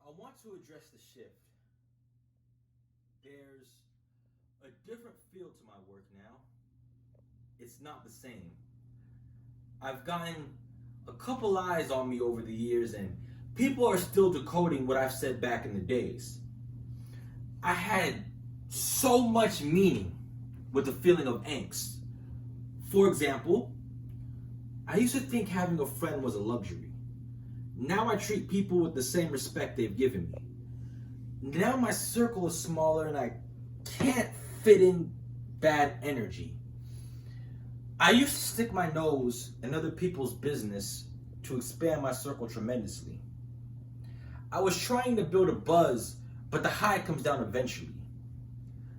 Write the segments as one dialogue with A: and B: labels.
A: I want to address the shift. There's a different feel to my work now. It's not the same. I've gotten a couple eyes on me over the years, and people are still decoding what I've said back in the days. I had so much meaning with the feeling of angst. For example, I used to think having a friend was a luxury. Now I treat people with the same respect they've given me. Now my circle is smaller and I can't fit in bad energy. I used to stick my nose in other people's business to expand my circle tremendously. I was trying to build a buzz, but the high comes down eventually.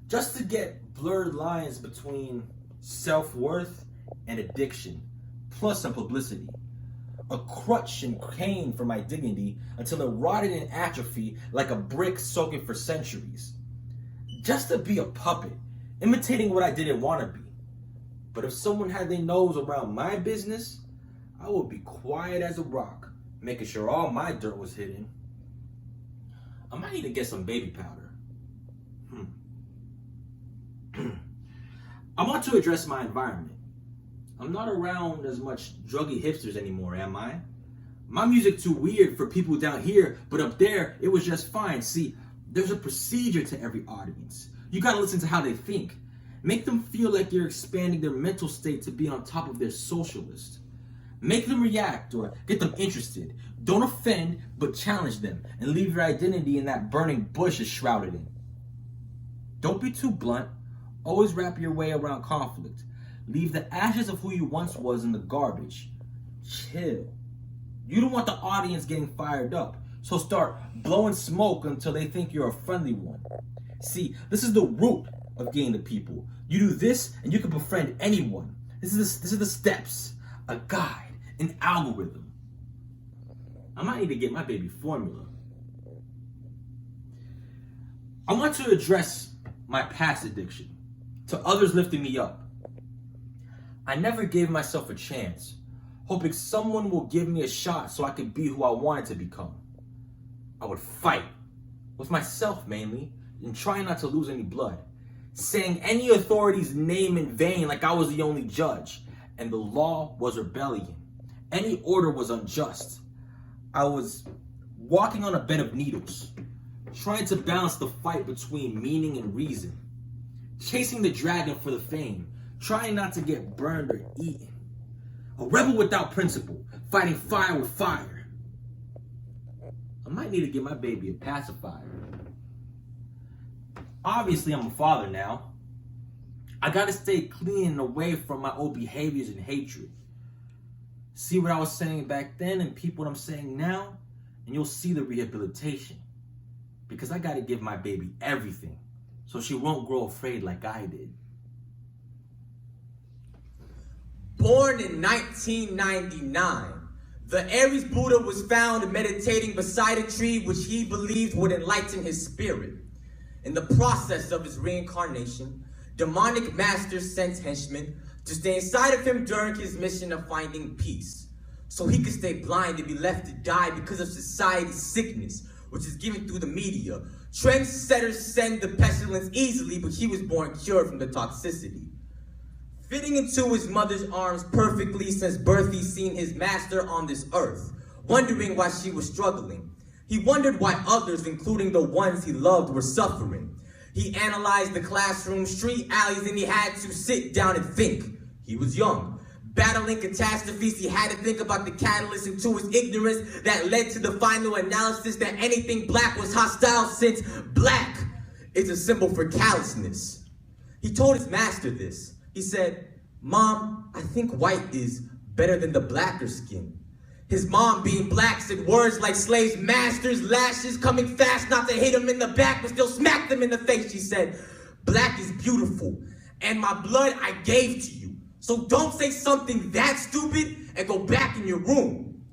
A: Just to get blurred lines between self-worth and addiction, plus some publicity. A crutch and cane for my dignity until it rotted in atrophy like a brick soaking for centuries. Just to be a puppet, imitating what I didn't want to be. But if someone had their nose around my business, I would be quiet as a rock, making sure all my dirt was hidden. I might need to get some baby powder. I want to address my environment. I'm not around as much druggy hipsters anymore, am I? My music too weird for people down here, but up there, it was just fine. See, there's a procedure to every audience. You gotta listen to how they think. Make them feel like you're expanding their mental state to be on top of their socialist. Make them react or get them interested. Don't offend, but challenge them and leave your identity in that burning bush is shrouded in. Don't be too blunt. Always wrap your way around conflict. Leave the ashes of who you once was in the garbage. Chill. You don't want the audience getting fired up, so start blowing smoke until they think you're a friendly one. See, this is the root of gaining the people. You do this and you can befriend anyone. This is the steps, a guide, an algorithm. I might need to get my baby formula. I want to address my past addiction to others lifting me up. I never gave myself a chance, hoping someone will give me a shot so I could be who I wanted to become. I would fight, with myself mainly, and try not to lose any blood, saying any authority's name in vain like I was the only judge, and the law was rebellion. Any order was unjust. I was walking on a bed of needles, trying to balance the fight between meaning and reason, chasing the dragon for the fame, trying not to get burned or eaten. A rebel without principle, fighting fire with fire. I might need to get my baby a pacifier. Obviously, I'm a father now. I gotta stay clean and away from my old behaviors and hatred. See what I was saying back then and peep what I'm saying now, and you'll see the rehabilitation. Because I gotta give my baby everything, so she won't grow afraid like I did.
B: Born in 1999, the Aries Buddha was found meditating beside a tree which he believed would enlighten his spirit. In the process of his reincarnation, demonic masters sent henchmen to stay inside of him during his mission of finding peace, so he could stay blind and be left to die because of society's sickness, which is given through the media. Trendsetters send the pestilence easily, but he was born cured from the toxicity. Fitting into his mother's arms perfectly since birth, he's seen his master on this earth, wondering why she was struggling. He wondered why others, including the ones he loved, were suffering. He analyzed the classroom, street alleys, and he had to sit down and think. He was young. Battling catastrophes, he had to think about the catalyst into his ignorance that led to the final analysis that anything black was hostile, since black is a symbol for callousness. He told his master this. He said, "Mom, I think white is better than the blacker skin." His mom, being black, said words like slaves, masters, lashes, coming fast, not to hit him in the back, but still smack them in the face. She said, "Black is beautiful, and my blood I gave to you. So don't say something that stupid and go back in your room."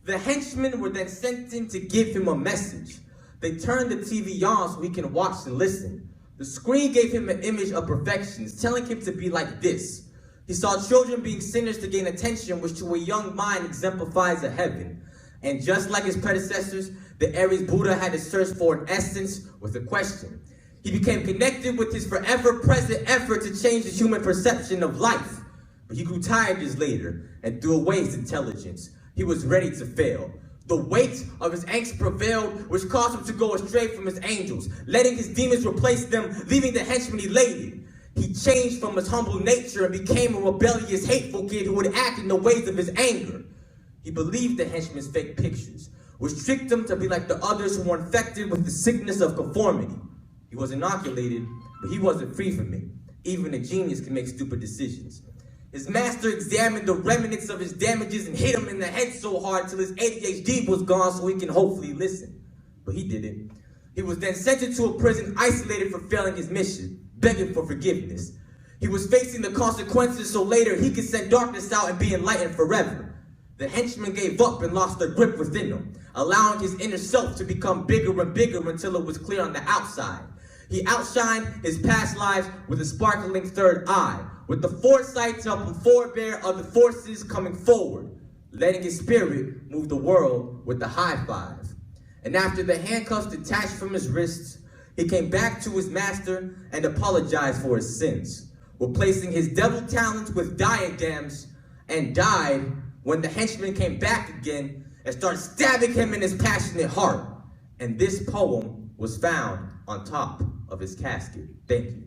B: The henchmen were then sent in to give him a message. They turned the TV on so he can watch and listen. The screen gave him an image of perfections, telling him to be like this. He saw children being sinners to gain attention, which to a young mind exemplifies a heaven. And just like his predecessors, The Aries Buddha had to search for an essence with a question. He became connected with his forever present effort to change the human perception of life. But he grew tired years later and threw away his intelligence. He was ready to fail. The weight of his angst prevailed, which caused him to go astray from his angels, letting his demons replace them, leaving the henchmen elated. He changed from his humble nature and became a rebellious, hateful kid who would act in the ways of his anger. He believed the henchmen's fake pictures, which tricked him to be like the others who were infected with the sickness of conformity. He was inoculated, but he wasn't free from it. Even a genius can make stupid decisions. His master examined the remnants of his damages and hit him in the head so hard till his ADHD was gone so he can hopefully listen. But he didn't. He was then sent into a prison isolated for failing his mission, begging for forgiveness. He was facing the consequences so later he could send darkness out and be enlightened forever. The henchmen gave up and lost their grip within him, allowing his inner self to become bigger and bigger until it was clear on the outside. He outshined his past lives with a sparkling third eye, with the foresight to help him forebear other forces coming forward, letting his spirit move the world with the high five. And after the handcuffs detached from his wrists, he came back to his master and apologized for his sins, replacing his devil talents with diadems, and died when the henchman came back again and started stabbing him in his passionate heart. And this poem was found on top of his casket. Thank you.